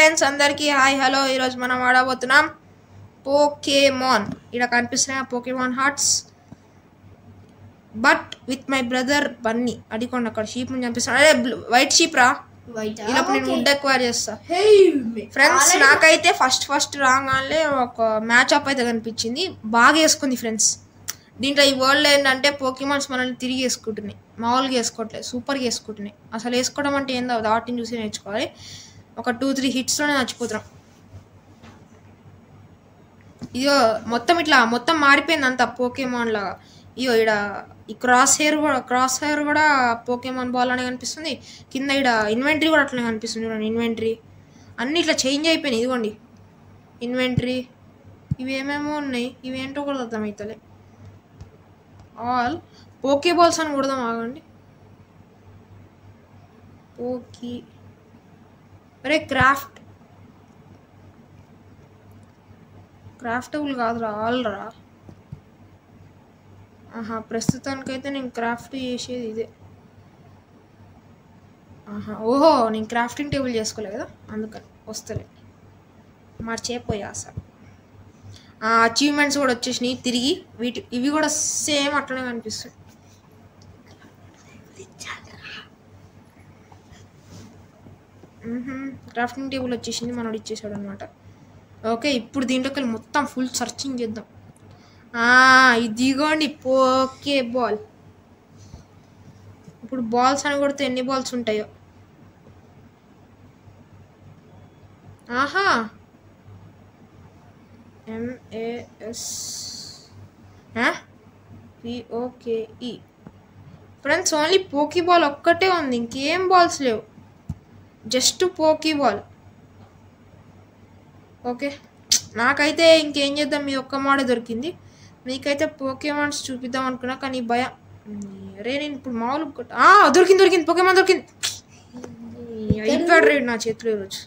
Friends అందరికీ hi hello. ఈరోజు మనం ఆడబోతున్నాం పోకేమాన్. ఇక్కడ కనిపిస్తున్నాయి Pokemon hearts, but with my brother Bunny. అడిగోండి అక్కడ షీప్ ని కనిపిస్తున్నాడు. అదే వైట్ షీప్ రా. ఇలా నేను వుడ్ ఎక్వైర్ చేస్తా. ఫ్రెండ్స్ నాకైతే ఫస్ట్ రాగానే ఒక మ్యాచ్ అప్ అయితే కనిపించింది, బాగా వేసుకుంది ఫ్రెండ్స్. దీంట్లో ఈ వరల్డ్ ఏంటంటే పోకేమాన్స్ మనల్ని తిరిగి వేసుకుంటున్నాయి, మామూలుగా వేసుకోవట్లేదు, సూపర్గా వేసుకుంటున్నాయి. అసలు వేసుకోవడం అంటే ఏందో వాటిని చూసి నేర్చుకోవాలి. ఒక 2-3 హిట్స్లోనే చచ్చిపోతున్నాం. ఇదో మొత్తం మారిపోయింది అంతా పోకేమాన్ లాగా. ఇయో ఇక్కడ ఈ క్రాస్ హెయిర్ కూడా పోకేమాన్ బాల్ అనే కనిపిస్తుంది. కింద ఇక్కడ ఇన్వెంటరీ కూడా అట్లనే కనిపిస్తుంది చూడండి. ఇన్వెంటరీ అన్నీ ఇట్లా చేంజ్ అయిపోయినాయి. ఇదిగోండి ఇన్వెంటరీ, ఇవి ఏమేమో ఉన్నాయి, ఇవి ఏంటో కూడా అర్థమవుతలే. ఆల్ పోకే బాల్స్ అని కొడదాం, ఆగండి. అరే క్రాఫ్టబుల్ కాదురా, ఆల్ రా. ప్రస్తుతానికైతే నేను క్రాఫ్ట్ చేసేది ఇదే. ఓహో నేను క్రాఫ్టింగ్ టేబుల్ చేసుకోలే కదా, అందుకని వస్తలే, మర్చిపోయా అసలు. అచీవ్మెంట్స్ కూడా వచ్చేసినాయి తిరిగి. ఇవి కూడా సేమ్ అట్లనే కనిపిస్తాయి. క్రాఫ్టింగ్ టేబుల్ వచ్చేసింది, మనోడు ఇచ్చేసాడు అనమాట. ఓకే, ఇప్పుడు దీంట్లోకి మొత్తం ఫుల్ సర్చింగ్ చేద్దాం. ఇదిగోండి పోకే బాల్. ఇప్పుడు బాల్స్ అని కొడితే ఎన్ని బాల్స్ ఉంటాయో. MASPOKE. ఫ్రెండ్స్ ఓన్లీ పోకీ బాల్ ఒక్కటే ఉంది, ఇంకేం బాల్స్ లేవు, జస్ట్ పోకీ బాల్. ఓకే, నాకైతే ఇంకేం చేద్దాం, మీ ఒక్క మాడే దొరికింది. మీకైతే పోకేమాన్స్ చూపిద్దాం అనుకున్నా, కానీ భయం. అరే నేను ఇప్పుడు మామూలు దొరికింది పోకేమాన్ దొరికింది. అయిపోయాడు రేడు నా చేతిలో ఈరోజు.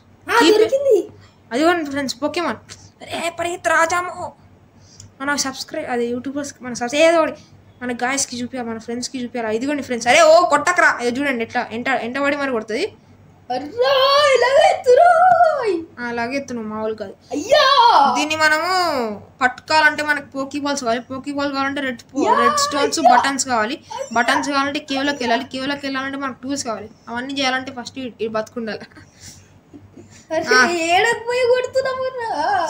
అదిగోండి ఫ్రెండ్స్ పోకేమాన్. అరే పరిగెత్తి రాజాము. మన సబ్స్క్రైబ్ అది యూట్యూబర్స్కి మన సబ్స్క్రైబ్ మన గాయస్కి చూపించాలి, మన ఫ్రెండ్స్కి చూపించాలి. ఇదిగోండి ఫ్రెండ్స్. అరే కొట్టకరా, అది చూడండి ఎట్లా ఎంటబడి మరి కొడుతుంది. అలాగే ఎత్తును మామూలు కాదు. దీన్ని మనము పట్టుకోవాలంటే మనకి పోకీ బాల్స్ కావాలి. పోకీ బాల్ కావాలంటే రెడ్ స్టోన్స్, బటన్స్ కావాలి. బటన్స్ కావాలంటే కేవ్లోకి వెళ్ళాలి. కేవ్లోకి వెళ్ళాలంటే మనకు టూల్స్ కావాలి. అవన్నీ చేయాలంటే ఫస్ట్ ఇది బతుకుండాలి.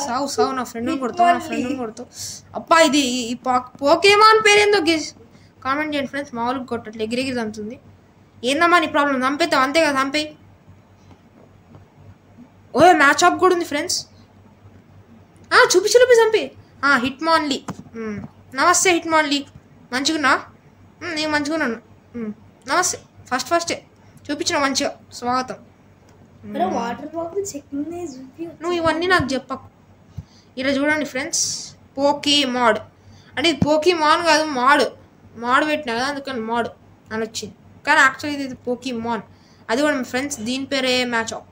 సావు నా ఫ్రెండ్ కొడతావు. అబ్బా ఇది ఈ పోకేమాన్ పేరేందో కామెంట్ చేయండి ఫ్రెండ్స్. మామూలుగా కొట్టట్లే, ఎగిరెగిరి తంతుంది. ఏందమ్మా నీ ప్రాబ్లం? చంపేస్తావు అంతే కదా, చంపేయి. మ్యాచ్ అప్ కూడా ఉంది ఫ్రెండ్స్. చూపించి చంపి. హిట్మాన్లీ. నమస్తే హిట్మాన్లీ, మంచిగున్నా? నేను మంచిగున్నాను. నమస్తే. ఫస్టే చూపించిన మంచిగా స్వాగతం. నువ్వు ఇవన్నీ నాకు చెప్పకు. ఇలా చూడండి ఫ్రెండ్స్, పోకీ మాడ్ అంటే ఇది పోకీ మాన్ కాదు, మాడ్ పెట్టినా కదా, అందుకని మాడ్ అని వచ్చింది. కానీ యాక్చువల్లీ ఇది పోకీ మాన్. అది కూడా ఫ్రెండ్స్ దీని పేరే మ్యాచ్ అప్.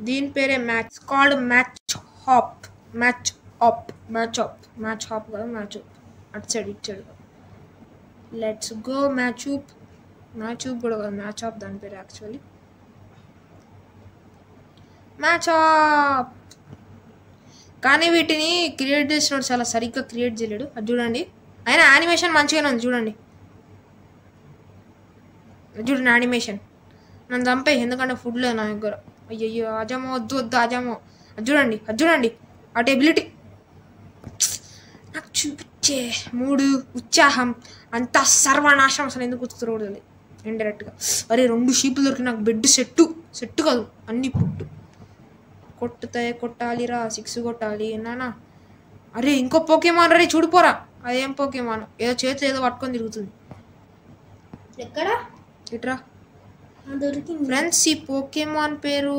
దీని పేరే కాల్డ్ మ్యాచ్ హాప్ కదా, మ్యాచ్ అప్. అటు సైడ్ లెట్స్ గో మ్యాచ్ కూడా కదా, మ్యాచ్ అప్ దాని పేరు యాక్చువల్లీ. Match up. కానీ వీటిని క్రియేట్ చేసినాడు చాలా సరిగ్గా క్రియేట్ చేయలేడు. అది చూడండి, అయినా యానిమేషన్ మంచిగానే ఉంది. చూడండి యానిమేషన్. నన్ను చంపేయి, ఎందుకంటే ఫుడ్ లేదు నా దగ్గర. అయ్యయ్యో అజమో వద్దు అజమో. అది చూడండి అటు ఎబిలిటీ నాకు చూపించే మూడు ఉత్సాహం అంతా సర్వనాశనం. అసలు ఎందుకు కూర్చోకూడదు ఇండైరెక్ట్గా. అరే 2 షీపులు దొరికి నాకు బెడ్ సెట్ కాదు, అన్ని కొట్టాలిరా, 6 కొట్టాలి నానా. అరే ఇంకో పోకేమాన్ రే, చూడిపోరా. అదేం పోకేమాన్, ఏదో చేతిలో ఏదో పట్టుకొని తిరుగుతుంది. ఎక్కడ ఇట్రా ఫ్రెండ్స్. ఈ పోకేమాన్ పేరు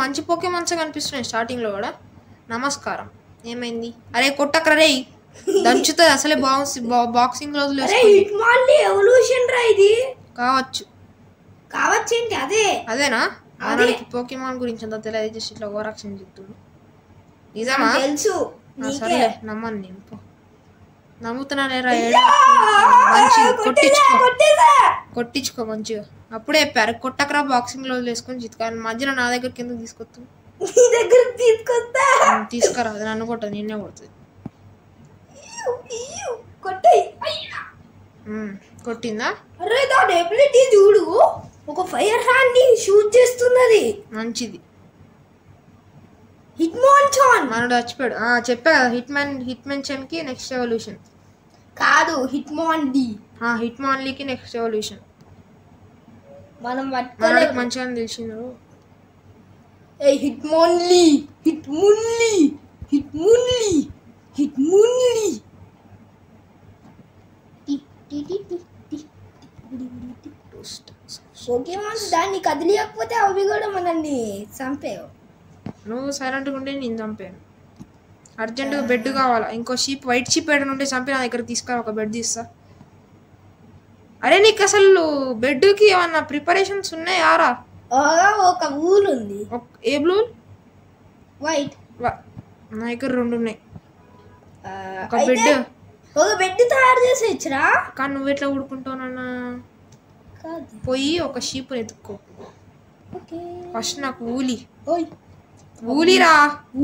మంచి పోకేమాన్స్ కనిపిస్తున్నాయి స్టార్టింగ్లో కూడా. నమస్కారం. ఏమైంది? అరే కొట్టకరా రే, దంచుతుంది. అసలే బాక్సింగ్ రోజులు కావచ్చు ఏంటి అదేనా? మనకి పోకేమాన్ గురించి అంత తెలియదు, జస్ట్ ఇట్లా ఓవరాక్షన్ చెప్తుంది. నిజమా? తెలుసు, సరే నమ్మను నేను. నమ్ముతున్నానేరా మంచిది కొట్టించుకో మంచిగా. అప్పుడే చెప్పారు కొట్టకరా బాక్సింగ్ లో వేసుకొని చిత్కాని మధ్యలో నా దగ్గరికి ఎందుకు తీసుకొస్తావు? తీసుకురా, అది నన్ను కొట్టదు, నిన్నే కొడుతుంది. కొట్టిందా? అరే దాని ఎబిలిటీ చూడు, ఒక ఫైర్ హ్యాండ్ ని షూట్ చేస్తున్నది. మంచిది. హిట్మాన్చాన్ మనోడు చచ్చిపోయాడు. చెప్పా కదా హిట్మెన్ చన్ కి నెక్స్ట్ ఎవల్యూషన్ కాదు, హిట్మాన్ లీకి నెక్స్ట్ ఎవల్యూషన్. మనం మనోడికి మంచిగా తెలిసింది. హిట్మున్లీ పోకేమాన్స్ దాన్ని కదిలియకపోతే అవి కూడా మనల్ని చంపేవు. నువ్వు సైలెంట్గా ఉంటే నేను చంపాను. అర్జెంటుగా బెడ్ కావాలా, ఇంకో షీప్ వైట్ షీప్ ఏడని ఉంటే చంపి నా దగ్గర తీసుకురా, ఒక బెడ్ తీస్తా. అరే నీకు అసలు బెడ్కి ఏమన్నా ప్రిపరేషన్స్ ఉన్నాయారా? ఒక ఊల్ ఉంది. ఏ బ్లూ? వైట్. నా దగ్గర 2 ఉన్నాయి. ఒక బెడ్ తయారు చేసేయచ్చురా. కానీ నువ్వు ఎట్లా ఊడుకుంటావునన్నా? పోయి ఒక షీప్ ఎత్తుక్కో ఫస్ట్. నాకు ఊలీరా.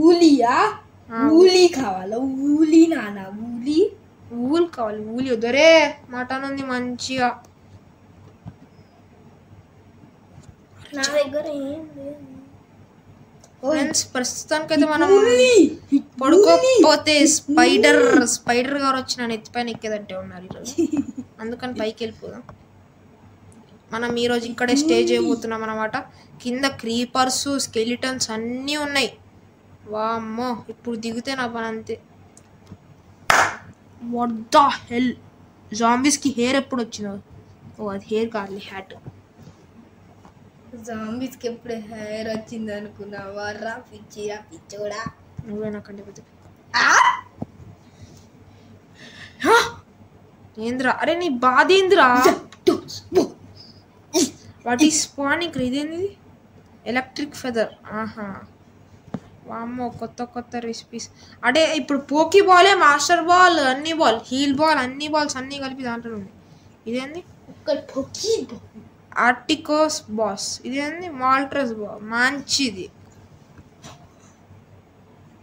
ఊలియా? ఊలి కావాలా? ఊలి నాన్న, ఊలు కావాలి. ఊలి వద్దరే, మటన్ ఉంది మంచిగా నా దగ్గర. ఏం లేదు ఫ్రెండ్స్, ప్రస్తుతానికైతే మనం పడుకోకపోతే స్పైడర్ గారు వచ్చి నన్ను ఎత్తిపైన ఎక్కేదంటే ఉన్నారు ఈరోజు. అందుకని పైకి వెళ్ళిపోదాం. మనం ఈరోజు ఇక్కడే స్టే చేయబోతున్నాం అన్నమాట. కింద క్రీపర్స్, స్కెలిటన్స్ అన్నీ ఉన్నాయి. వామ్మో, ఇప్పుడు దిగితే నా పని అంతే. వాట్ ద హెల్, జాంబీస్కి హెయిర్ ఎప్పుడు వచ్చిందో? అది హెయిర్ కాదు, హ్యాట్. జాంబీస్కి ఎప్పుడు హెయిర్ వచ్చింది అనుకున్నావా? పిచ్చోడా నువ్వే నాకంటే పెద్ద. ఏంద్రా? అరే నీ బాధ ఏంద్రా? What is spawning? ఇదేంది? Electric feather. వామ్మో, కొత్త రెసిపీస్. అంటే ఇప్పుడు పోకీ బాలే, మాస్టర్ బాల్, అన్ని బాల్, హీల్ బాల్, అన్ని బాల్స్ అన్నీ కలిపి దాంట్లో ఉంది. ఇదేంది? ఆర్టికోస్ బాస్. ఇదేంది? మాల్ట్రస్ బాల్.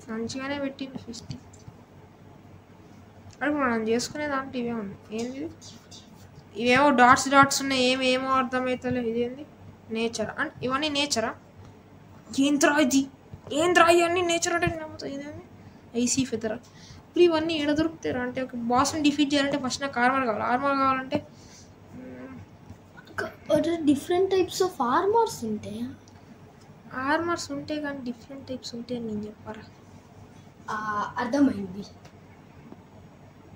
మంచిగానే పెట్టింది ఫిస్ట్. అప్పుడు మనం చేసుకునే దాంట్లో ఇవే ఉంది. ఏంది? ఇవేమో డాట్స్ ఉన్నాయి, ఏమేమో అర్థమవుతలే. ఇదేంది? నేచర్. అండ్ ఇవన్నీ నేచరా? ఏంద్రా ఇవన్నీ నేచర్ అంటే నమ్ముతా. ఇదేంది? Icy feather. ఇప్పుడు ఇవన్నీ ఎక్కడ దొరుకుతారా? అంటే ఒక బాస్ని డిఫీట్ చేయాలంటే ఫస్ట్ నాకు ఆర్మర్ కావాలంటే డిఫరెంట్ టైప్స్ ఆఫ్ ఆర్మర్స్ ఉంటాయా? ఆర్మర్స్ ఉంటాయి కానీ డిఫరెంట్ టైప్స్ ఉంటాయి అని నేను చెప్పారా? అర్థమైంది.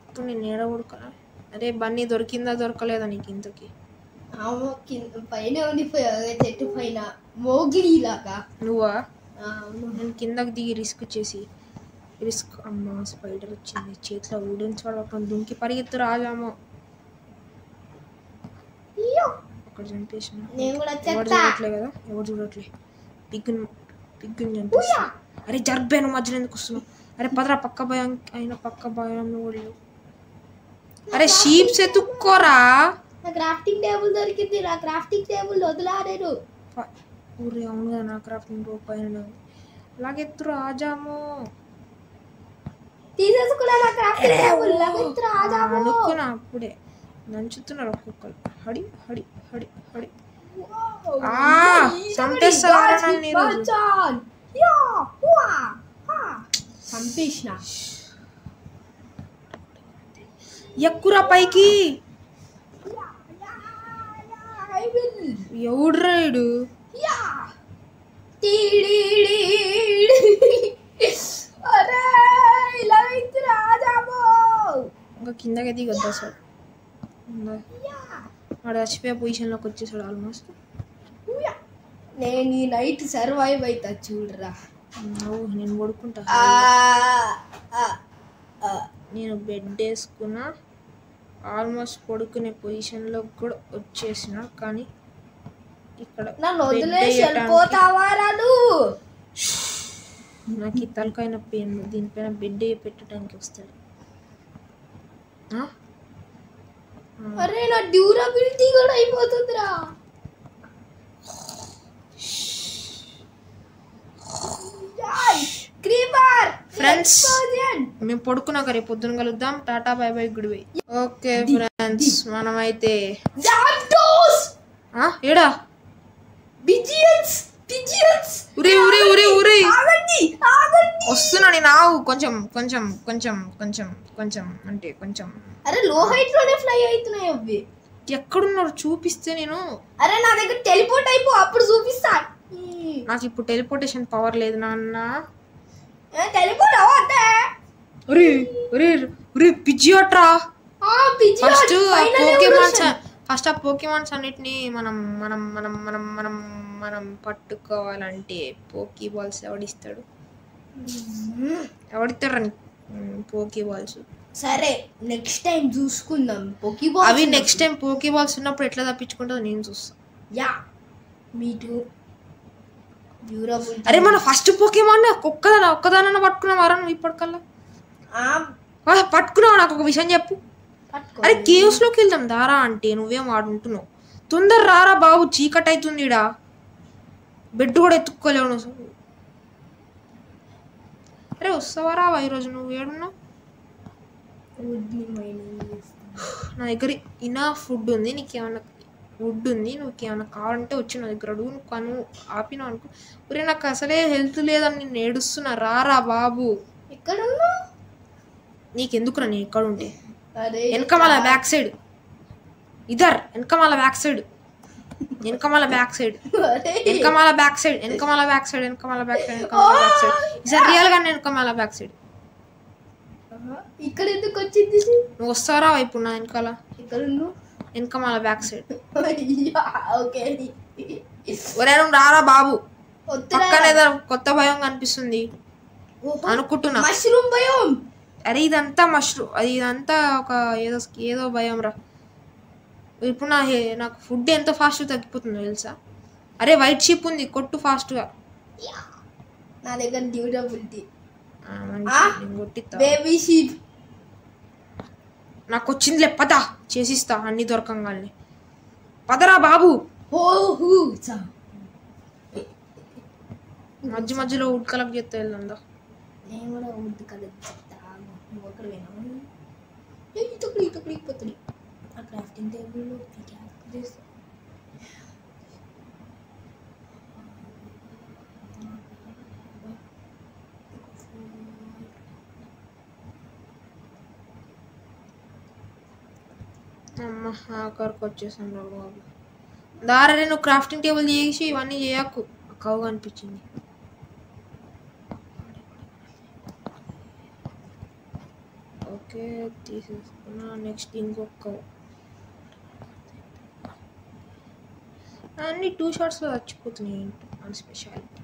ఇప్పుడు నేను ఏడ ఉడకలా? అరే బన్నీ దొరికిందా దొరకలేదా నీకు ఇంతకి? పైన ఉండిపోయా చెట్టు పైన, మోగ్లీ లాగా. నువ్వా? నేను కిందకి దిగి రిస్క్. అమ్మా, స్పైడర్ వచ్చింది. చేతిలో ఊడెన్ చూడకుండా దుంకి పరిగెత్తు రాజామో. అక్కడ చంపేసిన. ఎవరు చూడట్లే కదా? ఎవరు చూడట్లే. పిగ్గుని చంపేస్తా. అరే జర్బేను మధ్యలో ఎందుకు వస్తున్నావు? అరే పదరా, పక్క భయం కూడా. అరే షీప్స్ ఎత్తుక్కోరా. క్రాఫ్టింగ్ టేబుల్ దొరికింది. నా క్రాఫ్టింగ్ టేబుల్ వదిలారేరు. ఊరే అవును కదా, నా క్రాఫ్టింగ్ పైన లాగెత్తు రాజాము. అనుకున్నా అప్పుడే దంచుతున్నారు ఒక్కొక్కరు. హడి చంపేసిన. ఎక్కురా పైకి. ఎవడు రాయుడు? ఇంకా కిందకి దిగొద్దా సార్? వాడు చచ్చిపోయే పొజిషన్లోకి వచ్చేసాడు ఆల్మోస్ట్. నేను ఈ నైట్ సర్వైవ్ అవుతా చూడరా. నేను పడుకుంటా. నేను బెడ్ వేసుకున్నా, ఆల్మోస్ట్ పడుకునే పొజిషన్లో కూడా వచ్చేసిన. కానీ ఇక్కడ నాకు ఈ తలకాయ నొప్పి, దీనిపైన బెడ్ పెట్టడానికి వస్తుంది. ఆ? అరే నా డ్యూరబిలిటీ కూడా అయిపోతుందిరా. క్రీపర్ ఫ్రెండ్స్ మేము పడుకున్నాక రేపు పొద్దున కలుద్దాం. Tata bye by good bye. Okay friends మనమైతే ఏడా ఉరే ఉరే ఉరే ఉరే వస్తున్నా నేను. ఆవు కొంచెం కొంచెం కొంచెం కొంచెం కొంచెం అంటే కొంచెం. అరే లో హైట్ లోనే ఫ్లై అవుతున్నాయి అవి. ఎక్కడున్నారు చూపిస్తే నేను. అరే నా దగ్గర టెలిపోర్ట్ అయిపో, అప్పుడు చూపిస్తా. నాకు ఇప్పుడు టెలిపోర్టేషన్ పవర్ లేదు నాన్న. టెలిపోర్ట్ అవద్దా? ఒరే ఒరే ఒరే పిజియోట్రా. ఫస్ట్ పోకేమాన్స్ ఫస్ట్ ఆ పోకేమాన్స్ అన్నిటిని మనం మనం మనం మనం మనం మనం పట్టుకోవాలంటే పోకీ బాల్స్ ఎవడిస్తాడు? ఎవడిస్తాడు పోకీ బాల్స్? సరే నెక్స్ట్ టైం చూసుకుందాం. పోకీ బాల్స్ అవి నెక్స్ట్ టైం పోకీ బాల్స్ ఉన్నప్పుడు ఎట్లా తప్పించుకుంటుందో నేను చూస్తా. యా మీ టూ. అరే మన ఫస్ట్ పోకేమాన్ ఒక్కదానన్నా పట్టుకున్నావారా నువ్వు ఇప్పటికల్లా? పట్టుకున్నావు. నాకు ఒక విషయం చెప్పు. అరే కేవ్స్ లోకి వెళ్దాం దారా అంటే నువ్వేం ఆడుంటున్నావు. తొందర రారా బాబు, చీకటి అవుతుంది. ఇడా బెడ్ కూడా ఎత్తుక్కోలేవు నువ్వు. అరే వస్తావారా ఈరోజు? నువ్వు ఏడున్నావు? నా దగ్గర ఇనా ఫుడ్ ఉంది. నీకేమన్నా వుడ్ ఉంది, నువ్వుకేమన్నా కావాలంటే వచ్చి నా దగ్గర అడుగు. నువ్వు కను ఆపినావు అనుకో. ఒరే నాకు అసలే హెల్త్ లేదని నేను ఏడుస్తున్నా. రారా బాబు. ఎక్కడ నీకెందుకురా నేను ఎక్కడ ఉంటే? వెనకమాల బ్యాక్ సైడ్ ఇదర్ వెనకమాల బ్యాక్ సైడ్ వెనకమాల బ్యాక్ సైడ్ వెనకమాల బ్యాక్ సైడ్ వెనకమాల బ్యాక్ సైడ్ వెనకమాల బ్యాక్ సైడ్ వెనకమాల బ్యాక్ సైడ్. ఈసారి రియల్ గా వెనకమాల బ్యాక్ సైడ్. ఇక్కడ ఎందుకు వచ్చింది? నువ్వు వస్తారా ఇప్పుడు నా వెనకాల? ఇక్కడ వెనకమాల బ్యాక్ సైడ్. ఒరే నువ్వు రారా బాబు. పక్కన ఏదో కొత్త భయం కనిపిస్తుంది అనుకుంటున్నా. మష్రూమ్ భయం. అరే ఇదంతా మష్రూమ్, అది ఇదంతా ఒక ఏదో ఏదో భయం రా. ఇప్పుడు నాకు ఫుడ్ ఎంత ఫాస్ట్ తగ్గిపోతుందో తెలుసా? అరే వైట్ షీప్ ఉంది, కొట్టు ఫాస్ట్ గా. నా దగ్గర డ్యూరబిలిటీ కొట్టిస్తా. బేబీ షీప్ నాకు వచ్చిందిలే, పద చేసిస్తా అన్ని దొరకంగానే. పదరా బాబు. మధ్య మధ్యలో వుడ్ కలెక్ట్ చేస్తా వెళ్దా. నేను కూడా వుడ్ కలెక్ట్ చేస్తా. నువ్వు అక్కడ పోతుంది. ఆ క్రాఫ్టింగ్ టేబుల్లో చేస్తా. అమ్మ ఆఖరికి వచ్చేసాను బాబు. దారే నువ్వు క్రాఫ్టింగ్ టేబుల్ చేసి ఇవన్నీ చేయకు. కవ్వు అనిపించింది. ఓకే తీసేసుకున్నా. నెక్స్ట్ ఇంకొక అన్ని 2 షాట్స్లో చచ్చిపోతున్నాయి. ఏంటి అని స్పెషాలిటీ.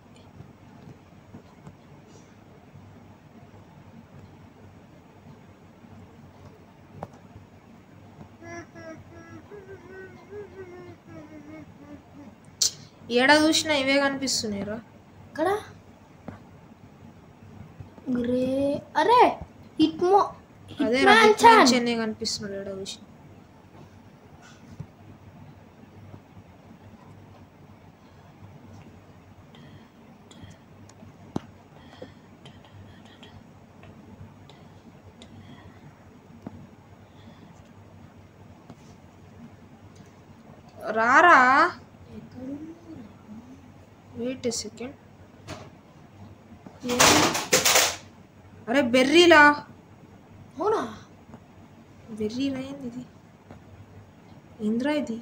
ఏడా చూసినా ఇవే కనిపిస్తున్నాయిరా. ఇక్కడ అరే అదే చెన్నై కనిపిస్తున్నాడు ఏడా చూసిన. రారా. Wait a second. అరే బెర్రీలా. అవునా బెర్రీలా ఏంది ఇది? ఏంద్రా ఇది?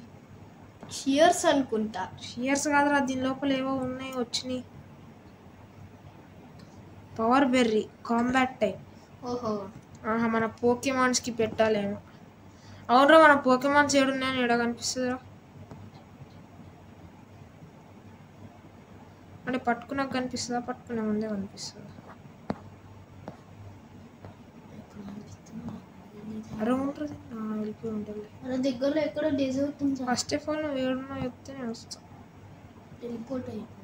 షియర్స్ అనుకుంటా. షియర్స్ కాదురా, దీని లోపల ఏవో ఉన్నాయి వచ్చినాయి. Power berry combat type. ఓహో మన పోకేమాన్స్కి పెట్టాలేమో. అవునరా మన పోకేమాన్స్ ఏడున్నాయని ఎడ కనిపిస్తుందిరా? అంటే పట్టుకున్నాక కనిపిస్తుందా, పట్టుకునే ముందే కనిపిస్తుందా? అరే ఉంటుంది, వెళ్ళిపోయి ఉంటుంది. మన దగ్గరలో ఎక్కడ డెజర్ట్ ఉంది. ఫస్ట్ ఆఫ్ ఆల్ నువ్వు ఏడున్నా చెప్తే నేను వస్తాను. టెలిపోర్ట్ అయిపో.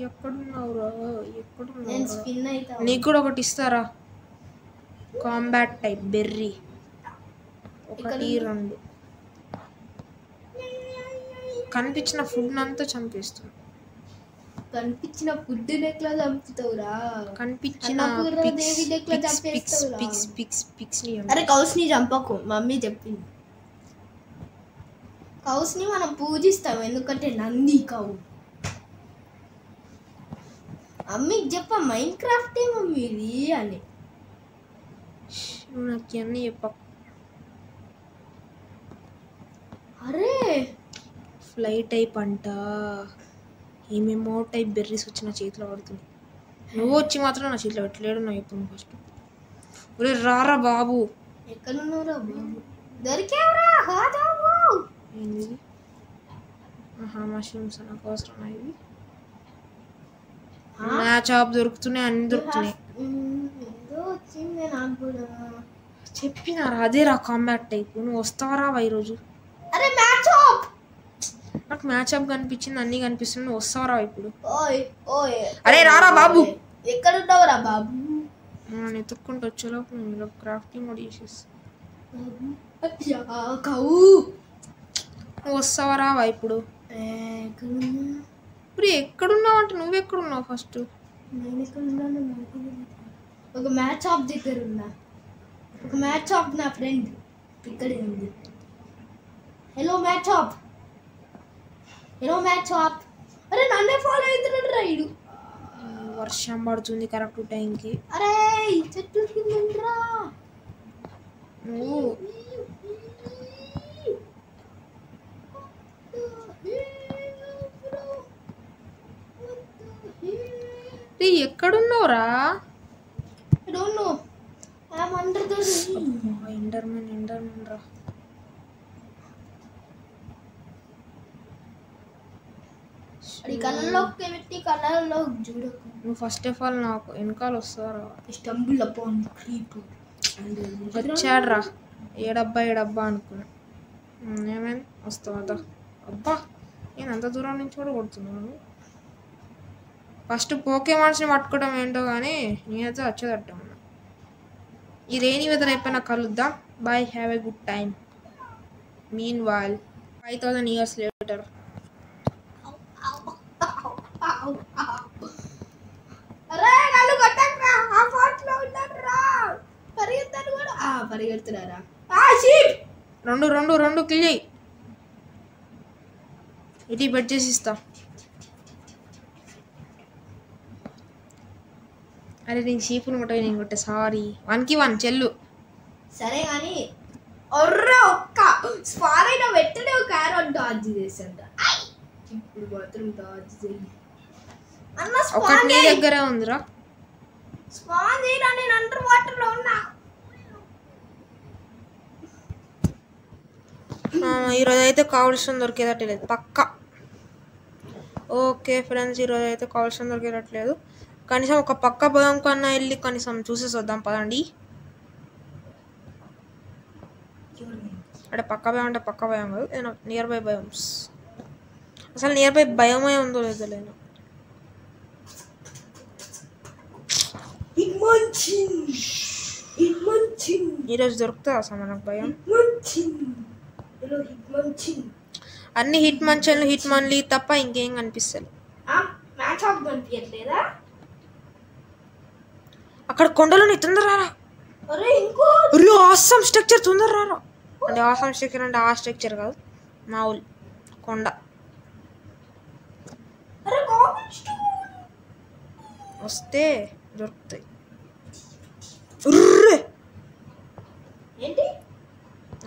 ఎక్కడున్నావురా? నేను స్పిన్ అవుతా. నీకు కూడా ఒకటి ఇస్తారా? కాంబాట్ టైప్ బెర్రీ 1 2 కనిపించిన ఫుడ్ అంతా చంపేస్తుంది. కనిపించిన ఫుడ్ ఎట్లా చంపుతావురా? కనిపించిన దేవి ఎట్లా చంపేస్తావురా? పిక్స్ అరే కౌస్ని చంపకు, మమ్మీ చెప్పింది. కౌస్ని మనం పూజిస్తాం ఎందుకంటే నంది కౌ. మమ్మీకి చెప్ప మైండ్ క్రాఫ్టే మమ్మీ ఇది అని. నాకు అన్నీ చెప్ప. అరే ఫ్లై టైప్ అంట, ఏమేమో టైప్ బెర్రీస్ వచ్చి నా చేతిలో పడుతుంది. నువ్వు వచ్చి మాత్రం నా చేతిలో పెట్టలేడు. నా ఇప్పుడు ఫస్ట్ ఒరే రారా బాబు. ఎక్కడున్నావురా బాబు? దొరికావురా బాబు. ఏంది మష్రూమ్స్ నాకు అవసరం. ఇవి మ్యాచ్ ఆప్ దొరుకుతున్నాయి, అన్ని దొరుకుతున్నాయి. చెప్పినారా అదే రా కాంబాట్ టైప్. నువ్వు వస్తావరా ఈరోజు? అరే మ్యాచ్ ఆప్, నాకు మ్యాచ్ అప్ కనిపించింది, అన్ని కనిపిస్తుంది. నువ్వు వస్తావరా ఇప్పుడు? ఓయ్ ఓయ్ అరే రారా బాబు. ఎక్కడున్నావురా బాబు? నేను ఎత్తుక్కుంటూ వచ్చేలోపు నేను క్రాఫ్టింగ్ కూడా చేసేస్తా. నువ్వు వస్తావరా ఇప్పుడు? ఇప్పుడు ఎక్కడున్నావు అంటే నువ్వు ఎక్కడున్నావు ఫస్ట్? నేను ఎక్కడున్నాను? ఒక మ్యాచ్ ఆప్ దగ్గర ఉన్నా. ఒక మ్యాచ్ ఆప్ నా ఫ్రెండ్ ఇక్కడే ఉంది. హలో మ్యాచ్ ఆప్, హలో మ్యాచ్ ఆప్. అరే నన్నే ఫాలో అవుతున్నాడు రైడు. వర్షం పడుతుంది కరెక్ట్ టైంకి. అరే చెట్టు కిందరా నువ్వు. ఎక్కడున్నావురా? I don't know. I'm under the sea. ఎండర్మన్ రా. అది కళ్ళలోకి పెట్టి కళ్ళలో చూడకు. నువ్వు ఫస్ట్ ఆఫ్ ఆల్ నాకు వెనకాల వస్తారా? Stumble upon creeper. వచ్చాడ్రా. ఏడబ్బా అనుకున్నా. ఏమైంది? వస్తావా? అబ్బా నేను అంత దూరం నుంచి కూడా కొడుతున్నాను. ఫస్ట్ పోకేమాన్స్ని పట్టుకోవడం ఏంటో కానీ నేనైతే వచ్చేదట్ట. ఈ రేణి వెదర్ అయిపోయినా కలుద్దాం. Bye, have a good time. Meanwhile 5000 years later. అరే నన్ను కొట్టకురా, ఆ ఫోర్ట్లో ఉన్నారా? పరిగెత్తాను కూడా. పరిగెడుతున్నారా? షీప్. రెండు కిల్ చేయి. ఇటీ బెట్ చేసి ఇస్తా. అరే నేను షీపుని కొట్టాయి, నేను కొట్టే. సారీ. 1కి 1 చెల్లు. సరే కానీ ఒర్ర ఒక్క స్పాన్ అయినా వెంటనే ఒక క్యారెట్ డాజ్ చేశాడు. ఇప్పుడు మాత్రం డాజ్ చేయి అన్న. ఒకటి నీ దగ్గరే ఉందిరా. స్పాన్ చేయరా, నేను అండర్ వాటర్ లో ఉన్నా. ఈరోజు అయితే కావాల్సిన దొరికేదట్లేదు పక్కా. ఓకే ఫ్రెండ్స్, ఈరోజు అయితే కావాల్సిన దొరికేదట్లేదు. కనీసం ఒక పక్క భయం కన్నా వెళ్ళి కనీసం చూసేసి వద్దాం పదండి. అంటే పక్క భయం అంటే పక్క భయం కాదు, నేను నియర్ బై భయమ్స్. అసలు నియర్ బై భయమే ఉందో లేదో లేదు. ఈరోజు దొరుకుతుంది అసలు మనకు భయం. అన్ని హిట్ మంచన్లు హిట్ మన్లీ తప్ప ఇంకేం కనిపిస్తుంది. అక్కడ కొండలోని తొందరరా. Awesome structure తొందరరా. అంటే ఆసమ్ స్ట్రక్చర్ అంటే ఆ స్ట్రక్చర్ కాదు, మామూలు కొండ. వస్తే దొరుకుతాయి.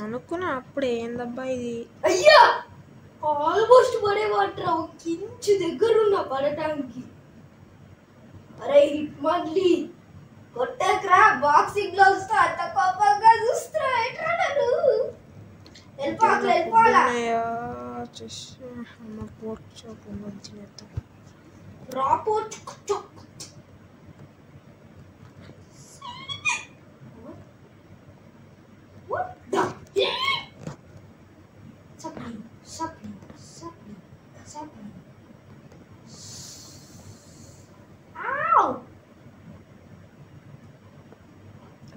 అనుకున్నా అప్పుడే ఏందబ్బా ఇది. అయ్యా ఆల్మోస్ట్ పడే వాటర్ ఒక ఇంచు దగ్గర ఉన్నా పడటానికి. అరే హిట్ మళ్ళీ కొట్టకరా. బాక్సింగ్ గ్లౌస్ తో అంత కోపంగా చూస్తున్నా. ఎట్రా నన్ను వెళ్ళిపోవాలా? రాపోర్ట్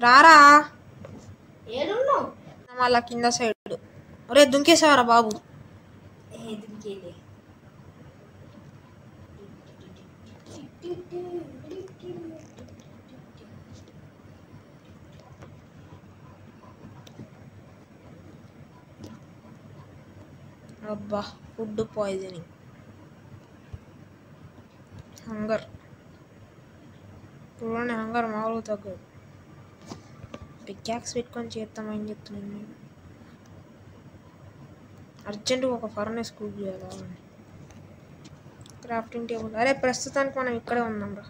రారా ఏడున్నావు? మళ్ళా కింద సైడ్. ఒరే దుంకేసావరా బాబు. దుంకేలే. అబ్బా ఫుడ్ పాయిజనింగ్, హంగర్. చూడండి హంగర్ మామూలుగా తగ్గదు. పిక్యాక్స్ పెట్టుకొని చేస్తామని చెప్తున్నాను నేను. అర్జెంటుగా ఒక ఫర్నెస్ కుక్ చేయాలా. Crafting table. అరే ప్రస్తుతానికి మనం ఇక్కడే ఉన్నాం రా.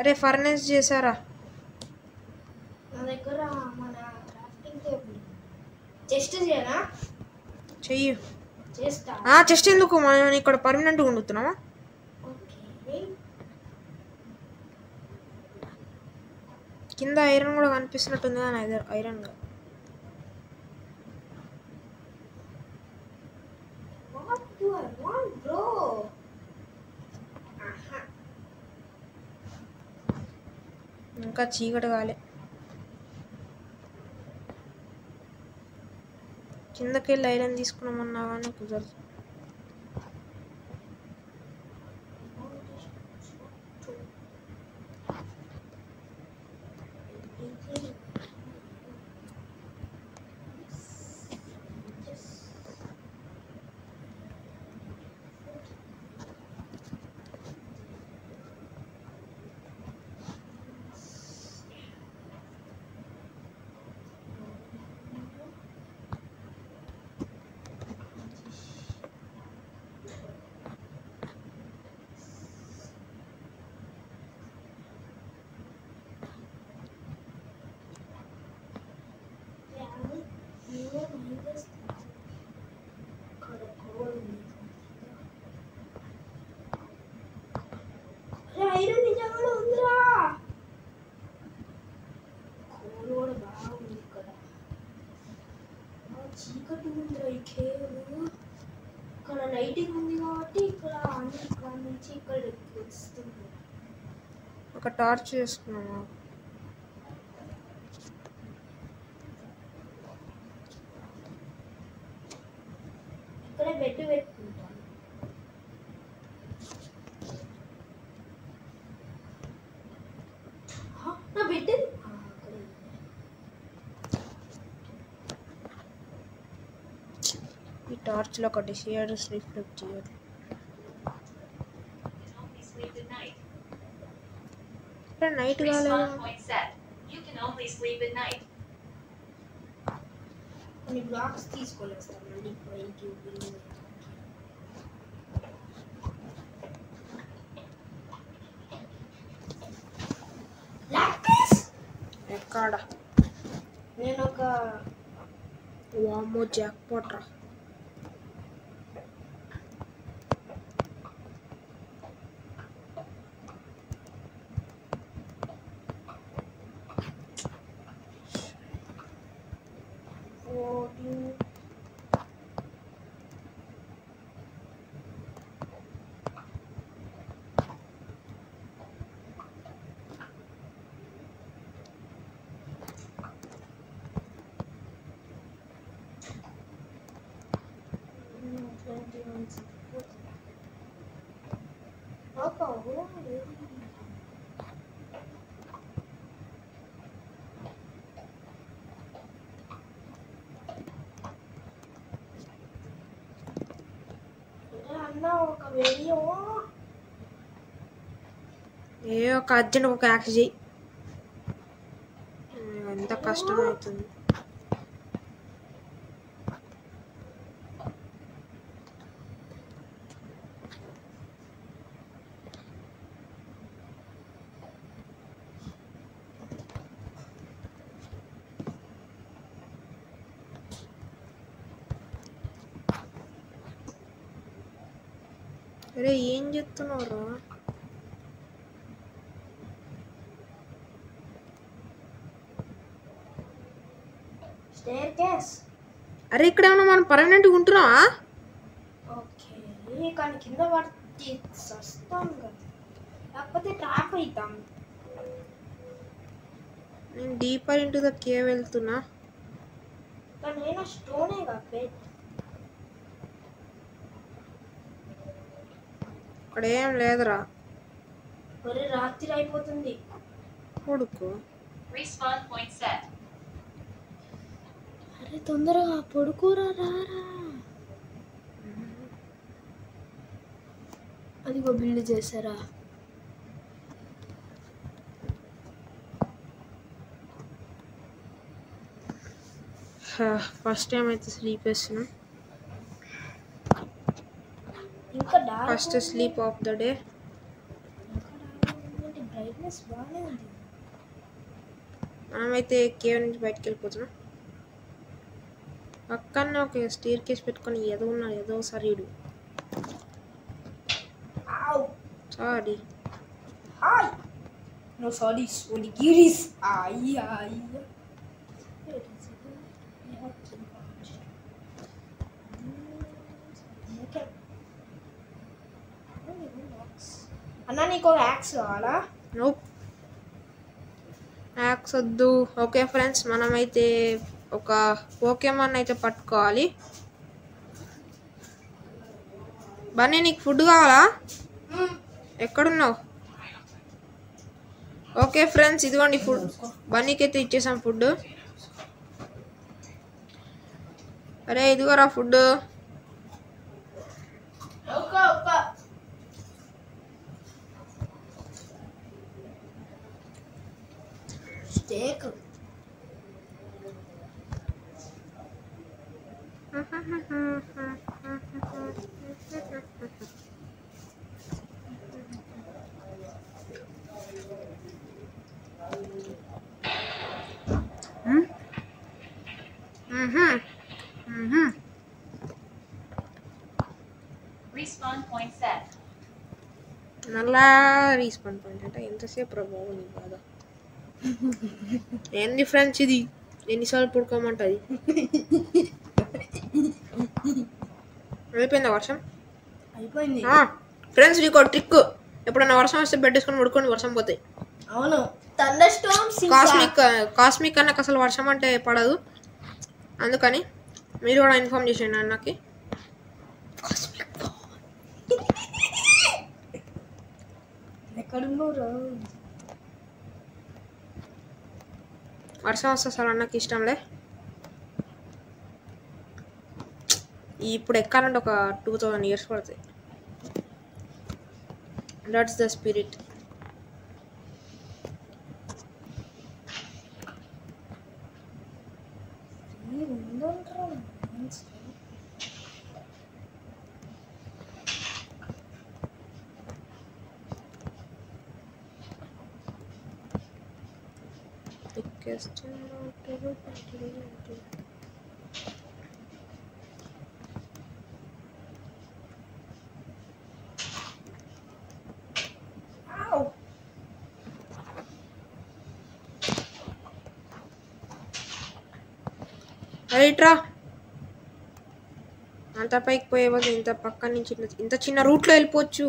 అరే ఫర్నెస్ చేశారా? నా దగ్గర మన క్రాఫ్టింగ్ టేబుల్ చెస్ట్ చేయనా? చెయ్యి. చేస్తా. చెస్ట్ ఎందుకు, మనం ఇక్కడ పర్మనెంట్గా వండుతున్నావా? ఓకే. కింద ఐరన్ కూడా కనిపిస్తున్నట్టుంది కానీ ఐరన్ గా. What do I want, bro? ఇంకా చీకటి కాలే. కిందకి వెళ్ళి ఐరన్ తీసుకున్నామన్నా కానీ కుదరదు. ఐరన్ నిజంగా ఉందిరా. కోల్ కూడా బాగుంది ఇక్కడ. చీకటి ఉందిరా ఈ కేవ్. ఇక్కడ లైటింగ్ ఉంది కాబట్టి ఇక్కడ నుంచి ఇక్కడ వస్తుంది. ఒక టార్చ్ చేసుకున్నాము. ఇక్కడే బెడ్ పెట్టుకుంటాను. నా బెడ్ ఈ టార్చ్ లో ఒకటి షేడర్స్ రిఫ్లెక్ట్ చేయాలి. నైట్ కాలేదు. కొన్ని బ్లాక్స్ తీసుకొని వస్తాను మళ్ళీ పైకి. ఎక్కడ? నేను ఒక వామో జాక్ పాట్ రా. ఒక వీడియో ఒక అర్జెంట్ ఒక యాక్ట్ చేయి. ఎంత కష్టమవుతుంది. అరే ఏం చెప్తున్నావురా? స్టేర్కేస్. అరే ఇక్కడ ఏమన్నా మనం పర్మనెంట్గా ఉంటున్నావా? ఓకే, కానీ కింద పడితే సస్తాం కదా, లేకపోతే ట్రాప్ అవుతాం. నేను డీపర్ ఇంటూ ద కేవ్ వెళ్తున్నా. కానీ నేను స్టోనే కదా. అక్కడ ఏం లేదురా. ఒరే రాత్రి అయిపోతుంది. కొడుకు అరే తొందరగా పడుకోరా, రారా. అదిగో బిల్డ్ చేశారా. ఫస్ట్ టైం అయితే స్లీప్ వేస్తున్నా. ఇంకా first sleep of the day. Brightness బాగానే ఉంది. మనమైతే కేవ్ నుంచి బయటకు వెళ్ళిపోతున్నాం. పక్కన ఒక స్టీర్ కేస్ పెట్టుకొని ఏదో ఉన్నాడు, ఏదో సరీడు. Sorry. Hi. No sorry, only గిరీస్. అయ్యా అయ్యా. అన్నా నీకు యాక్స్ కావాలా? నోప్, యాక్స్ వద్దు. ఓకే ఫ్రెండ్స్, మనమైతే ఒక పోకేమాన్ అయితే పట్టుకోవాలి. బన్నీ నీకు ఫుడ్ కావాలా? ఎక్కడున్నావు? ఓకే ఫ్రెండ్స్, ఇదిగోండి ఫుడ్. బన్నీకి అయితే ఇచ్చేసాం ఫుడ్. అరే ఇదిగోరా ఫుడ్. స్టేక్. నల్లా రీస్పాన్ పాయింట్ అంటే ఎంతసేపు రా బాబు నీ బాధ. ఏంది ఫ్రెండ్స్ ఇది? ఎన్నిసార్లు పడుకోమంటది? అయిపోయిందా వర్షం? అయిపోయింది ఫ్రెండ్స్, నీకు ట్రిక్. ఎప్పుడన్నా వర్షం వస్తే బెడ్ వేసుకొని పడుకొని వర్షం పోతాయి. అవును, థండర్ స్టార్మ్స్. కాస్మిక్ అన్నకు అసలు వర్షం అంటే పడదు, అందుకని మీరు కూడా ఇన్ఫార్మ్ చేసేయండి అన్నకి. ఎక్కడున్నారా? వర్షం వస్తే అసలు అన్నకి ఇష్టంలే. ఇప్పుడు ఎక్కాలంటే ఒక 2000 years పడుతుంది. That's the spirit. రైట్రా, అంత పైకి పోయే బదులు ఇంత పక్క నుంచి ఇంత చిన్న రూట్లో వెళ్ళిపోవచ్చు.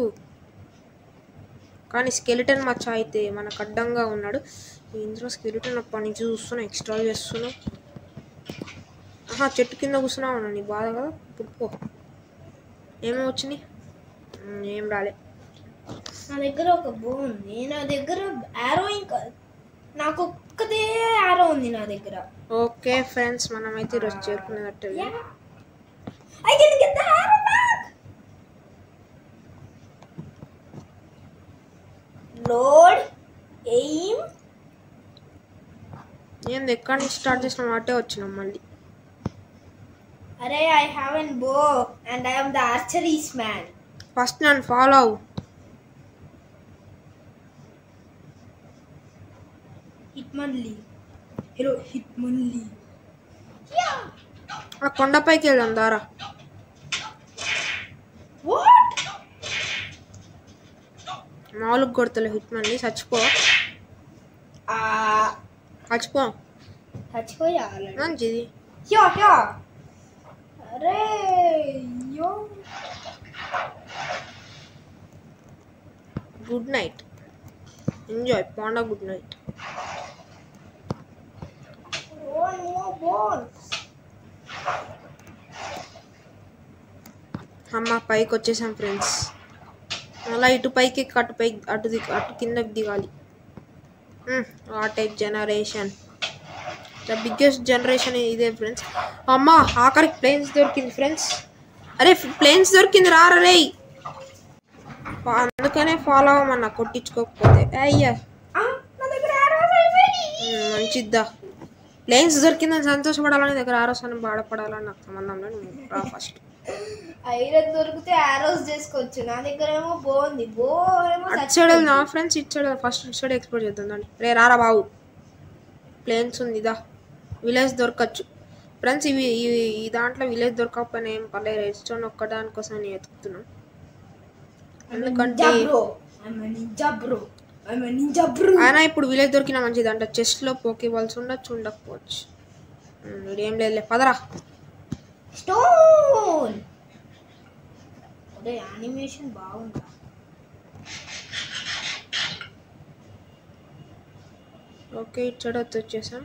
కానీ స్కెలిటన్ మచ్చ అయితే మనకు అడ్డంగా ఉన్నాడు. ఇందులో స్కెలిటన్ అప్పటి నుంచి చూస్తున్నా, ఎక్స్ట్రా చేస్తున్నా. చెట్టు కింద కూర్చున్నావు నీ బాధ కదా. ఇప్పుడు పో. ఏమేమి వచ్చినాయి? ఏం రాలే. నా దగ్గర ఒక బో ఉంది, నా దగ్గర యారో, ఇంకా నాకు ఒక్కదే యారో ఉంది నా దగ్గర. ఓకే ఫ్రెండ్స్, మనమైతే ఈరోజు చేరుకునేటట్టు. I can get the arrow back. Load, aim. నేను ఎక్కడి నుంచి స్టార్ట్ చేసినాం అటే వచ్చినాం మళ్ళీ. అరే, I have a bow and I am the archery's man. First నన్ను ఫాలో అవ్వు. హిట్మన్లీ, హీరో హిట్మన్లీ. ఆ కొండపైకి వెళ్దాం దారా. What? మామూలుగా కొడతలే హిట్మన్లీ. చచ్చిపో. చచ్చిపో. చచ్చిపోయా మంచిది. Here. అరే యో good night, enjoy panda, good night. అమ్మ పైకి వచ్చేసాం ఫ్రెండ్స్. అలా ఇటు పైకి అటు పైకి అటు కిందకి దిగాలి. What a generation, the biggest generation ఇదే ఫ్రెండ్స్. అమ్మ ఆఖరికి ప్లేన్స్ దొరికింది ఫ్రెండ్స్. అరే ప్లేన్స్ దొరికింది, రారా రే. అందుకనే ఫాలో అవ్వమన్నా కొట్టించుకోకపోతే. అయ్యా మంచిద్దా, ప్లేన్స్ దొరికిందని సంతోషపడాలని దగ్గర ఆరోసాన్ని బాధపడాలని నాకు సంబంధం లేదు. రా ఫస్ట్. ఐరన్ దొరికితే ఆరోస్ చేసుకోవచ్చు. నా దగ్గర ఏమో బాగుంది. అటు నా ఫ్రెండ్స్ ఇచ్చాడు. ఫస్ట్ ఇటు సైడ్ ఎక్స్ప్లోర్ చేద్దాం దాన్ని. రే రారా బాబు, ప్లేన్స్ ఉంది ఇదా. విలేజ్ దొరకచ్చు ఫ్రెండ్స్. ఇవి ఈ దాంట్లో విలేజ్ దొరకకపోయినా ఏం పర్లేదు. రెడ్ స్టోన్ ఒక్కదానికోసం నేను ఎత్తుకుతున్నాను. ఎందుకంటే అయినా ఇప్పుడు విలేజ్ దొరికినా మంచిది అంట. చెస్ట్లో పోకేబాల్స్ ఉండొచ్చు, ఉండకపోవచ్చు. ఏం లేదులే, పదరా. స్టోన్ యానిమేషన్ బాగుందా? ఓకే ఇచ్చాడు, వచ్చేసాం.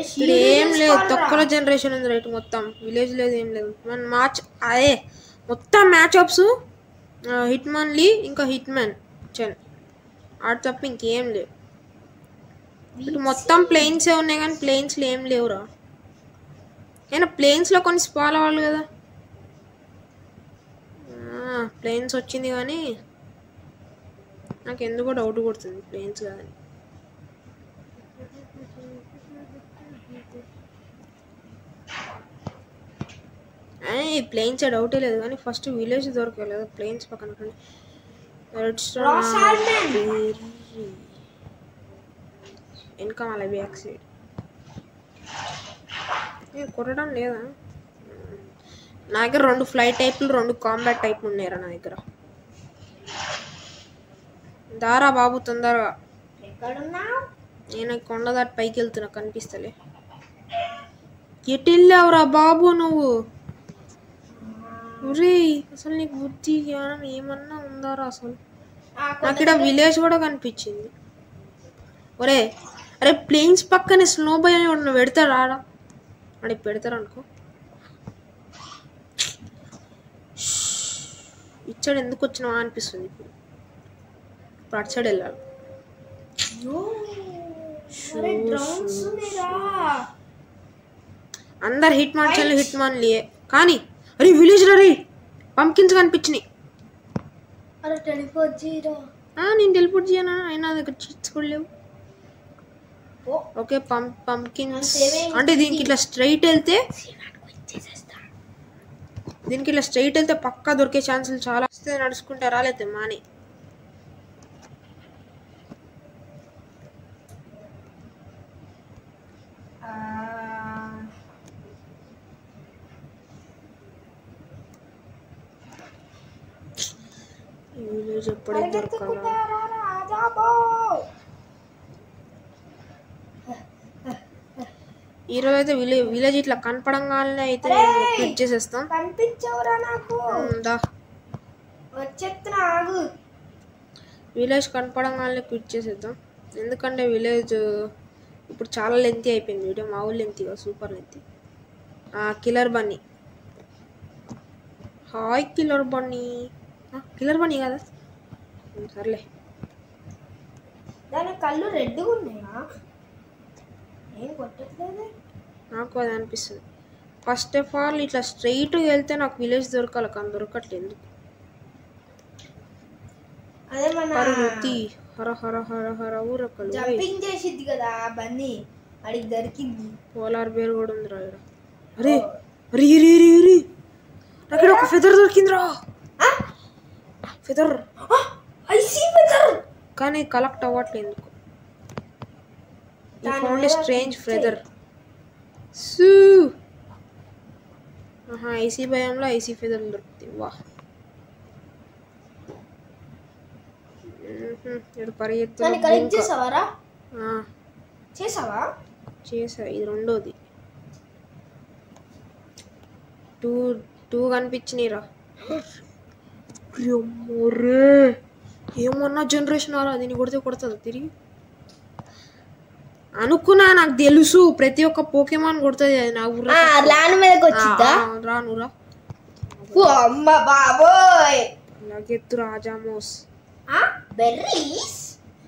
ఇప్పుడు ఏం లేదు, తక్కువ జనరేషన్ ఉంది రైట్. మొత్తం విలేజ్ లేదు, ఏం లేదు. మన మ్యాచ్ అదే మొత్తం మ్యాచ్ అప్స్ హిట్ మన్లీ ఇంకా హిట్ మ్యాన్ చెన్ ఆడు తప్ప ఇంకేం లేవు. ఇటు మొత్తం ప్లేన్సే ఉన్నాయి కానీ ప్లేన్స్లో ఏం లేవురా. అయినా ప్లేన్స్లో కొన్ని స్పాల్ అవ్వాలి కదా. ప్లేన్స్ వచ్చింది కానీ నాకు ఎందుకో డౌట్ కొడుతుంది ప్లేన్స్ కాదని. ఈ ప్లేన్స్ డౌటే లేదు కానీ ఫస్ట్ విలేజ్ దొరకలేదు. ప్లేన్స్ పక్కన ఇంకా మళ్ళీ బ్యాక్ సైడ్ కొట్టడం లేదా. నా దగ్గర 2 ఫ్లైట్ టైప్లు 2 కాంబాట్ టైప్లు ఉన్నాయరా నా దగ్గర. దారా బాబు తొందరగా. నేను కొండ దాటి పైకి వెళ్తున్నా, కనిపిస్తలే. ఎటు వెళ్ళావురా బాబు నువ్వు? ఒరే అసలు నీకు బుద్ధి జ్ఞానం ఏమన్నా ఉందారా అసలు? నాకు ఇక్కడ విలేజ్ కూడా కనిపించింది. ఒరే అరే ప్లేన్స్ పక్కనే స్నో బై అని ఒకటి పెడతాడు ఆడ. అడిగి పెడతారు అనుకో. ఇచ్చాడు ఎందుకు వచ్చినావా అనిపిస్తుంది ఇప్పుడు. ఇప్పుడు అటు సైడ్ వెళ్ళాలి. అందరు హిట్ మార్చాలి, హిట్ మాన్లే కానీ అరే విలేజ్ రీ పంకిన్స్ కనిపించినాయి. నేను టెలిపోర్ట్ చేయనా? అయినా దగ్గర చీట్స్ కూడా లేవు. ఓకే పంకిన్స్ అంటే దీనికి ఇట్లా స్ట్రైట్ వెళ్తే పక్కా దొరికే ఛాన్సులు చాలా వస్తే నడుచుకుంటారా లేకపోతే మాని. విలేజ్ ఎప్పుడైతే దొరకాలా? ఈరోజు అయితే విలేజ్ ఇట్లా కనపడంగానే అయితే క్లిక్ చేసేస్తాం. కనిపించవురా నాకు. విలేజ్ కనపడంగానే క్లిక్ చేసేద్దాం. ఎందుకంటే విలేజ్ ఇప్పుడు చాలా లెంతీ అయిపోయింది వీడియో. మామూలు లెంతీగా super lengthy. Killer bunny. Hi killer bunny. Killer bunny కదా, సర్లే. దాని కళ్ళు రెడ్గా ఉన్నాయా? ఏం కొట్టట్లేదు. నాకు అది అనిపిస్తుంది. ఫస్ట్ ఆఫ్ ఆల్ ఇట్లా స్ట్రైట్గా వెళ్తే నాకు విలేజ్ దొరకాలి కానీ దొరకట్లేదు ఎందుకు. అదే మన హర హర హర హర ఊరకలు జంపింగ్ చేసిద్ది కదా బన్నీ, అడిగి దొరికింది. పోలార్ బేర్ కూడా ఉంది రా. అరే అరే రీ రీ రీ నాకు ఒక ఫెదర్ దొరికిందిరా. ఫెదర్ కానీ కలెక్ట్ అవ్వట్లేదు ఎందుకు. You found a strange feather. Icy భయంలో ఐసీ ఫెదర్ దొరుకుతుంది. వా చేసా. ఇది రెండోది. టూ కనిపించినాయిరా. రే ఏమన్నా జనరేషన్ రా, దీన్ని కొడితే కొడుతుంది తిరిగి అనుకున్నా. నాకు తెలుసు ప్రతి ఒక్క పోకేమాన్ కొడుతుంది అది. నా ఊర్లో ల్యాండ్ మీదకి వచ్చిందా? రాను రా. అమ్మ బాబోయ్, లాగెత్తు రాజామోస్. బెర్రీస్,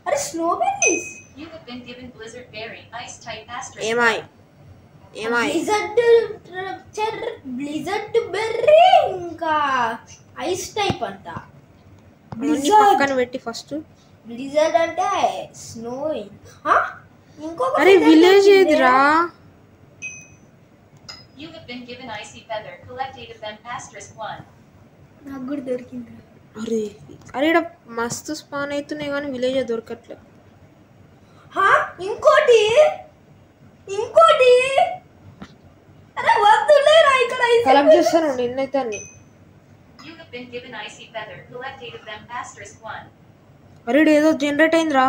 అరే snow berries. You have been given Blizzard Berry, Ice type asterisk. ఏమాయ్ బ్లిజర్డ్ బెర్రీ ఇంకా ఐస్ టైప్ అంట. పక్కన పెట్టి ఫస్ట్ బ్లిజర్డ్ అంటే స్నో. ఇంకొక అరే విలేజ్ ఏదిరా? You have been given Icy Feather, collect 8 of them asterisk 1. నాకు కూడా దొరికింది. అరే ఇక్కడ మస్తు స్పాన్ అవుతున్నాయి కానీ విలేజ్ దొరకట్లే. ఇంకోటి అరే వద్దులేరా, ఇక్కడ కలెక్ట్ చేస్తాను నిన్నైతే అన్ని. You have been given Icy Feather, collect 8 of them asterisk 1. అరే ఏదో జనరేట్ అయిందిరా,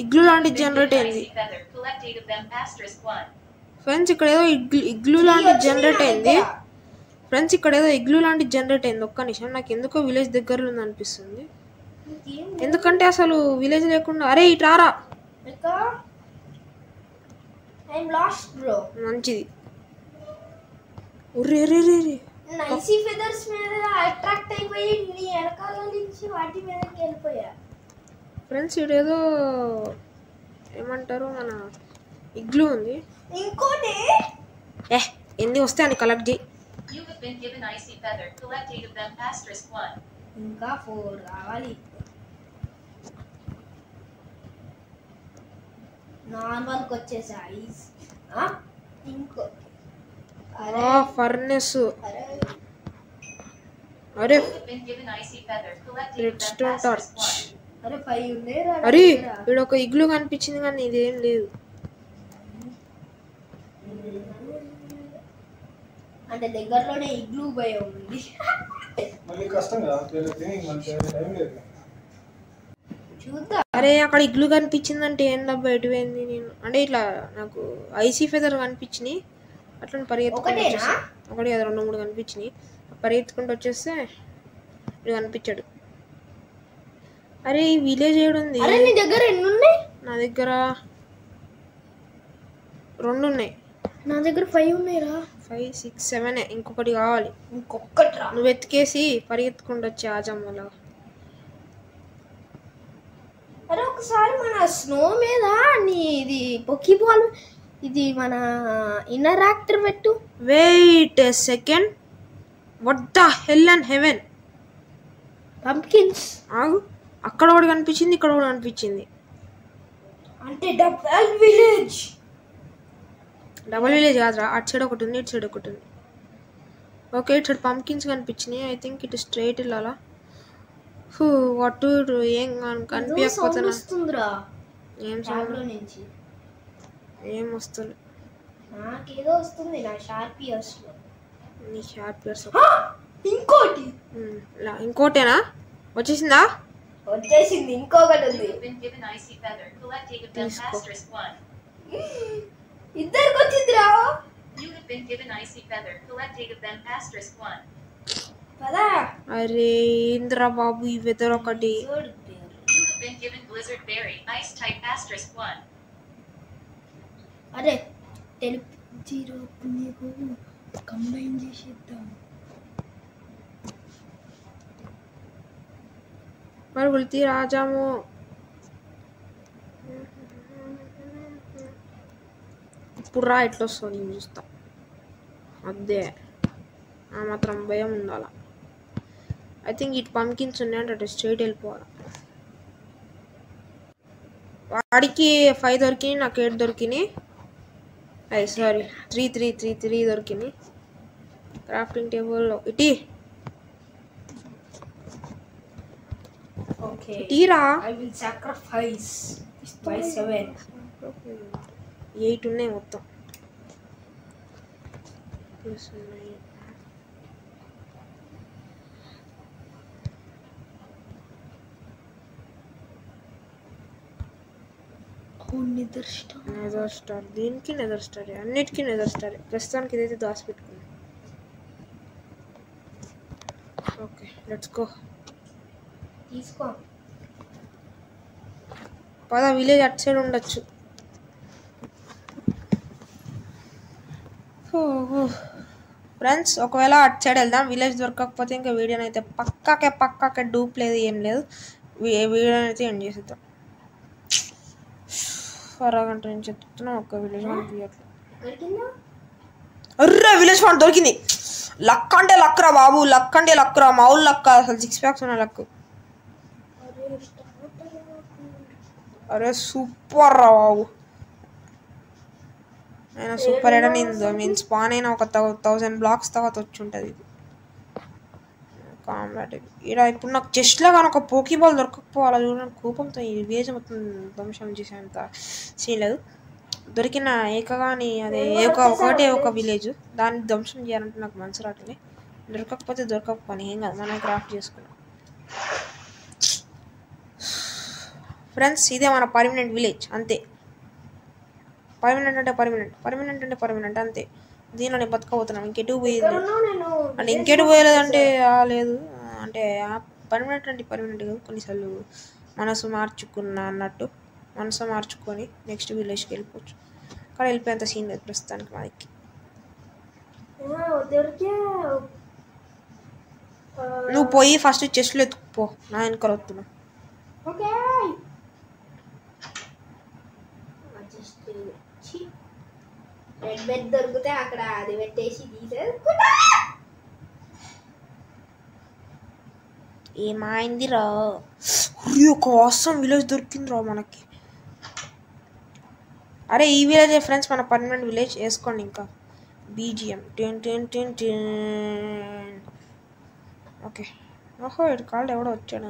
ఇగ్లు లాంటి జనరేట్ అయింది Icy Feather, collect 8 of them asterisk 1. Friends. ఇక్కడ ఏదో ఇగ్లు లాంటి జనరేట్ అయింది ఫ్రెండ్స్. ఇక్కడ ఏదో ఇగ్లు లాంటి జనరేట్ అయింది. ఒక్క నిమిషం, నాకు ఎందుకో విలేజ్ దగ్గరలో ఉంది అనిపిస్తుంది. ఎందుకంటే అసలు విలేజ్ లేకుండా. అరే ఇటు రారా. మంచిది. రే రే రే రే నైసీ ఫెదర్స్ మీద అట్రాక్ట్ అయిపోయి నీ వెనకాల నుంచి వాటి మీదకి వెళ్ళిపోయా. ఫ్రెండ్స్ ఇదేదో ఏమంటారు మన ఇగ్లు ఉంది. ఇంకోటి ఎన్ని వస్తే అని కలెక్ట్ చేయి. You have been given Icy Feather, collect 8 of them asterisk 1. ఇంకా 4 కావాలి. నార్మల్కి వచ్చేసి ఐస్. ఇంకో ఫర్నెస్. అరే You have been given Icy Feather, collect 8 of them asterisk 1. అరే 5 ఉన్నాయిరా. అరే ఇక్కడ ఒక ఇగ్లు కనిపించింది కానీ ఇదేం లేదు. అంటే దగ్గరలోనే ఇగ్లూ భయం ఉంది. చూద్దాం. అరే అక్కడ ఇగ్లు కనిపించిందంటే ఏం డబ్బా ఎటు పోయింది? నేను అంటే ఇట్లా నాకు ఐసీ ఫెదర్ కనిపించినాయి, అట్లా పరిగెత్తుకుంటూ వచ్చేసి ఒకటి అది 2 3 కనిపించినాయి. పరిగెత్తుకుంటూ వచ్చేస్తే ఇది కనిపించాడు. అరే ఈ విలేజ్ ఏడుంది? అరే నీ దగ్గర ఎన్ని ఉన్నాయి? నా దగ్గర 2 ఉన్నాయి. నా దగ్గర 5 ఉన్నాయిరా. 5 6 7 ఇంకొకటి కావాలి. ఇంకొకటి రా. నువ్వు ఎత్తుకేసి పరిగెత్తుకుంటూ వచ్చి ఆజమ్మలా. అరే ఒకసారి మన స్నో మీద నీ ఇది పొకీబాల్ ఇది మన ఇన్నర్ యాక్టర్ పెట్టు. Wait a second. What the hell and heaven? Pumpkins. ఆగు, అక్కడ ఒకటి కనిపించింది, ఇక్కడ ఒకటి కనిపించింది. అంటే డబుల్ విలేజ్. డబుల్ విలేజ్ కాదురా, అటు సైడ్ ఒకటి ఉంది, ఇటు సైడ్ ఒకటి ఉంది. ఓకే ఇటు సైడ్ పంప్కిన్స్ కనిపించినాయి. ఐ థింక్ ఇటు స్ట్రైట్ వెళ్ళాలా. వాట్ ఏం కనిపించకపోతున్నా. ఏం సౌండ్ నుంచి ఏం వస్తుంది? నాకేదో వస్తుంది నా షార్పియర్స్ లో. నీ షార్పియర్స్ ఇంకోటి ఇంకోటేనా? వచ్చేసిందా? వచ్చేసింది. ఇంకొకటి ఉంది. You have been given Icy Feather, collect 8 of them asterisk 1. ఇద్దరికి వచ్చిందిరా. You have been given Icy Feather, collect 8 of them asterisk 1. పదా. అరే ఇంద్ర బాబు ఈ వెదర్ ఒకటి. You have been given Blizzard Berry, Ice type asterisk 1. అరే తెలుపు 0 నీకు కంబైన్ చేసేద్దాం. మరి వెళ్తే రాజాము. ఇప్పుడు రా ఎట్లా వస్తుంది నేను చూస్తా. అదే ఆ మాత్రం భయం ఉండాలా. ఐ థింక్ ఇటు పంకిన్స్ ఉన్నాయంటే అటు స్ట్రైట్ వెళ్ళిపోవాలి. వాడికి 5 దొరికినాయి, నాకు 8 దొరికినాయి. అయ్యి సారీ 3 దొరికినాయి. క్రాఫ్టింగ్ టేబుల్ ఇటీ ఓకే ఇటీరా. I will sacrifice by 7. 8 ఉన్నాయి మొత్తం. ప్లస్ ఉన్నాయి. Nether star. దీనికి నెదర్ స్టార్, అన్నిటికీ నెదర్ స్టార్. ప్రస్తుతానికి ఇదైతే దాచిపెట్టుకున్నాం. Let's go. తీసుకో. పద విలేజ్ అటు సైడ్ ఉండొచ్చు. ఫ్రెండ్స్ ఒకవేళ అటు సైడ్ వెళ్దాం. విలేజ్ దొరకకపోతే ఇంకా వీడియోని అయితే పక్కాకే డూప్ లేదు ఏం లేదు. వీడియోని అయితే ఎండ్ చేసేద్దాం. అరగంట నుంచి చెప్తున్నా ఒక్క విలేజ్ ఎక్కడికి అర్రే విలేజ్ ఫండ్ దొరికింది. లక్ అంటే లక్రా బాబు, లక్ అంటే లక్రా, మామూలు లక్క అసలు 6 ప్యాక్స్ ఉన్న లక్. అరే సూపర్ రా బాబు. అయినా సూపర్ ఎడ నేను స్పాన్ అయినా ఒక 1000 బ్లాక్స్ తర్వాత వచ్చి ఉంటుంది ఇది కాంబాట్. ఇక్కడ ఇప్పుడు నాకు చెస్ట్లో కానీ ఒక పోకీబాల్ దొరకకపోవాలా చూడండి. కోపంతో ఈ విలేజ్ మొత్తం ధ్వంసం చేసేంత సీన్ లేదు. దొరికిన ఏకగాని అదే ఒకటే ఒక విలేజ్ దాన్ని ధ్వంసం చేయాలంటే నాకు మనసు రావట్లే. దొరకకపోతే దొరకకపోని ఏం కాదు, మనం క్రాఫ్ట్ చేసుకున్నాం. ఫ్రెండ్స్ ఇదే మన పర్మనెంట్ విలేజ్ అంతే. పర్మనెంట్ అంటే పర్మనెంట్ అంతే. దీనిలోనే బతకపోతున్నాం. ఇంకెటు పోయింది అంటే ఇంకెటు పోయలేదంటే లేదు అంటే పర్మనెంట్ అంటే పర్మనెంట్ కాదు. కొన్నిసార్లు మనసు మార్చుకున్నా అన్నట్టు మనసు మార్చుకొని నెక్స్ట్ విలేజ్కి వెళ్ళిపోవచ్చు. అక్కడ వెళ్ళిపోయేంత సీన్ లేదు ప్రస్తుతానికి మనకి. నువ్వు పోయి ఫస్ట్ చెస్ట్లో ఎత్తుకుపో, నా వెనకాల వస్తున్నావు. ఓకే రెడ్ బెడ్ దొరికితే అక్కడ అది పెట్టేసి తీసేసుకుంటా. ఏమైందిరా? ఒక అవసరం విలేజ్ దొరికిందిరా మనకి. అరే ఈ విలేజ్ ఫ్రెండ్స్ మన పర్మనెంట్ విలేజ్. వేసుకోండి ఇంకా బీజిఎం ఓకే. ఓహో ఇటు కాళ్ళు ఎవడో వచ్చాడు.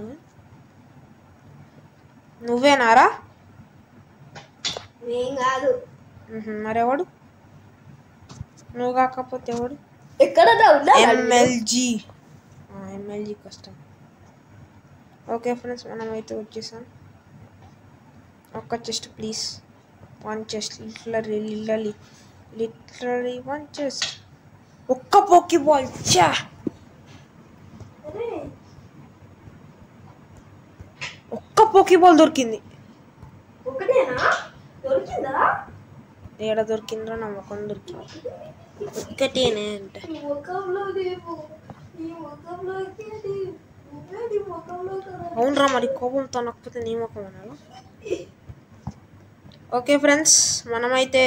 నువ్వేనారా? ఏం కాదు. మరెవడు? నువ్వు కాకపోతే ఎవడు? ఎక్కడ ఎంఎల్జీ కష్టం. ఓకే ఫ్రెండ్స్ మనం అయితే వచ్చేసాం. ఒక్క chest please, 1 chest literally 1 chest. ఒక్క పోకీ బాల్ చా. ఒక్క పోకీ బాల్ దొరికింది. ఏడ దొరికిందో నా ముఖం దొరికింది. ఒక్కటేనే అంటే అవునరా మరి కోపంతో నొక్కితే నీ ముఖం అనాలి. ఓకే ఫ్రెండ్స్ మనమైతే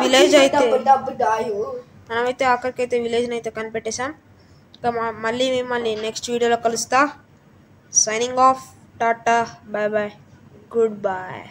విలేజ్ అయితే ఆఖరికైతే విలేజ్ని అయితే కనిపెట్టేశాం. ఇంకా మళ్ళీ మిమ్మల్ని నెక్స్ట్ వీడియోలో కలుస్తా. Signing off, tata, bye bye, good bye.